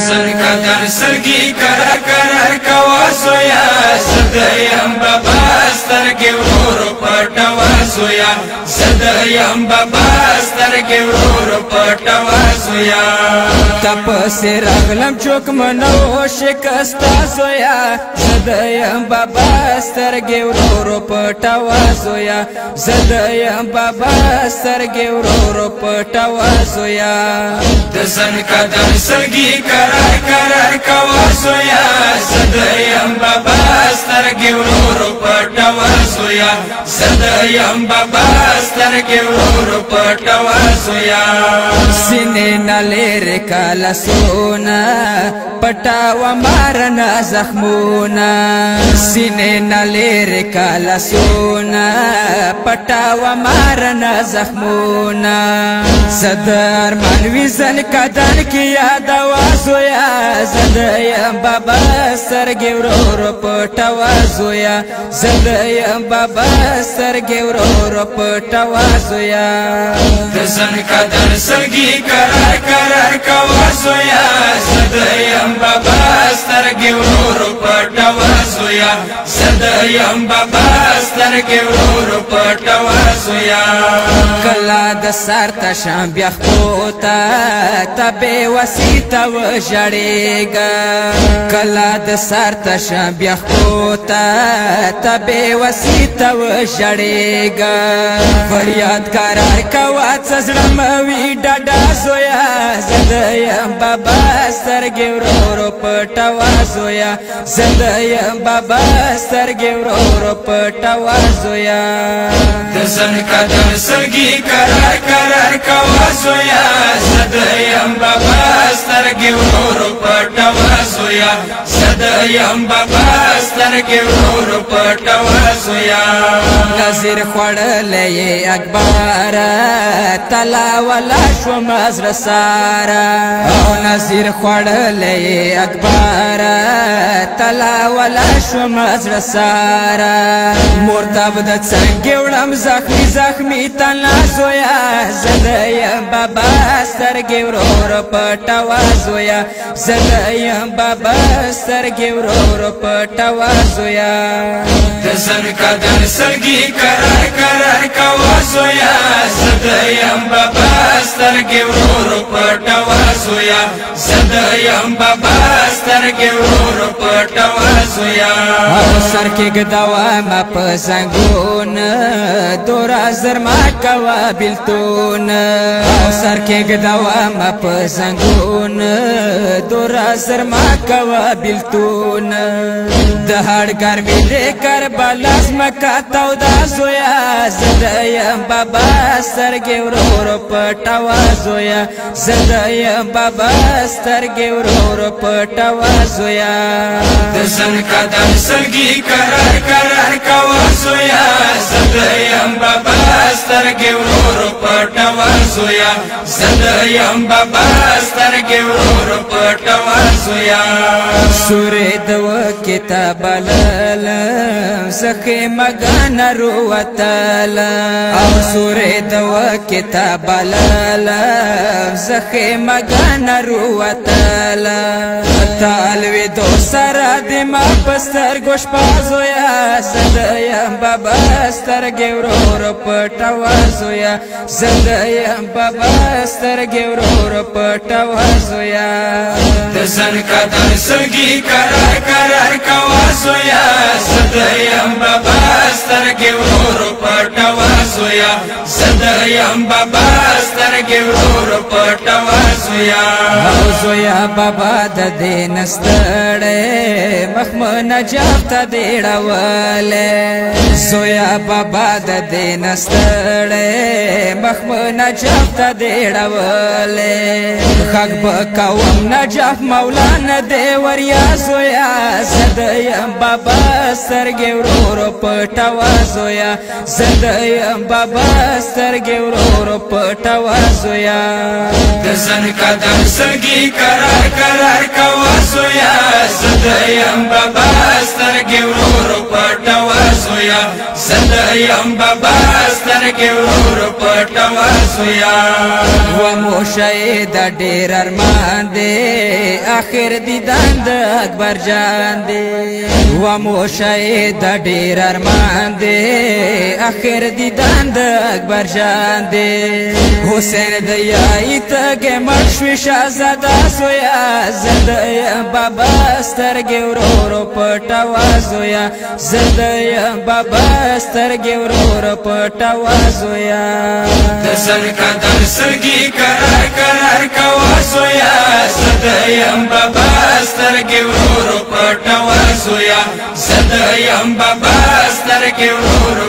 سرکدر سرگی کرر کرر کواسویا زدیم بابا سترگی ورورو پټواسویا زدیم بابا سترگی ورورو پټواسویا تپس راغلم چوک منو شکستا سویا زدیم بابا سترگی ورورو پټواسویا زدیم بابا سترگی ورورو پټواسویا دزن کدر سرگی کرر کرر کواسویا زدیم بابا سترگی ورورو پټواسویا زدیم بابا سترگی ورورو پټواسویا سینې نلیر کالا سونا پټاو مارنا زخمونا سینې نلیر کالا سونا پټاو مارنا زخمونا صدر منوی زن کدن کی یاد واسویا زدیم بابا سترگی ورورو پټواسویا زدیم بابا سترگی ورورو پټواسویا دزن کدر سرگی کرر کرر کواسویا زدیم بابا سترگی ورورو پټواسویا زدیم بابا سترگی ورورو پټواسویا کلا د سر ته شام بیا خپوتا تبه وسیتا و جړېګا کلا د سر ته شام بیا خپوتا تبه وسیتا و جړېګا فریاد کرار کوا څزړم وی ډډا سویا زدیم بابا سترګې ورورو پټواسویا زدیم بابا سترګې ورورو پټواسویا دزن کدر سرگی کرر کرر کواسویا زدیم بابا سترگی ورورو پټواسویا زدیم بابا سترگی ورورو پټواسویا نظر خوړلې اکبر تلا ولا شو مزر سارا او نظر خوړلې اکبر تلا ولا شو مزر سارا مرتب د څنګه وړم زخمی زخمی تلا زویا زدیم بابا سترګې ورورو پټواسویا زدیم بابا سترګې ورورو پټواسویا دزن کدر سرگی کرر کرر کواسویا زدیم بابا سترگی ورورو پټواسویا زدیم بابا سترگی ورورو پټواسویا سر کې ګدوا ما په زنګون دورا زرما کوا بلتون سر کې ګدوا ما په زنګون دورا زرما کوا بلتون د هړ ګرمي دې کربلا زمکا تودا زویا زدیم بابا سترګې ورورو پټواسویا زدیم بابا سترګې ورورو پټواسویا دزن کدر سرگی کرر کرر کواسویا زدیم بابا سترگی ورورو پټواسویا زدیم بابا سترگی ورورو پټواسویا سورې د کتاب لل زخه مګان روتل او سورې د کتاب لل زخه مګان روتل تالوي دو سره د ما پستر ګوش پازویا زدیم بابا سترګې ورورو پټواسویا زدیم بابا سترګې ورورو پټواسویا دزن کدر سرگی کرر کرر کواسویا زدیم بابا سترگی ورورو پټواسویا زدیم بابا سترگی ورورو پټواسویا او زویا بابا د دین ستړې مخمن نجات ته دیړولې زویا بابا د دین ستړې مخمن نجات ته دیړولې خاک بکوم نجات مولانا دی وریا زویا زدیم بابا سترګې ورورو پټواسویا زدیم بابا سترګې ورورو پټواسویا دزن کدر سرگی کرر کرر کواسویا زدیم بابا سترگی ورورو پټواسویا زدیم بابا سترګې ورور پټوا زویا وموشه د ډېر ارمان دی اخر دیدن د اکبر جان دی وموشه د ډېر ارمان دی اخر دیدن د اکبر جان دی حسین د یای تګ مړ شوی شهزاده زویا زه د یم بابا سترګې ورور پټوا زویا زه د یم بابا سترګې ورور پټوا زویا د زن قدر سرګي کرار کرار کوا زویا زه د یم بابا سترګې ورور پټوا زویا زه د یم بابا سترګې ورور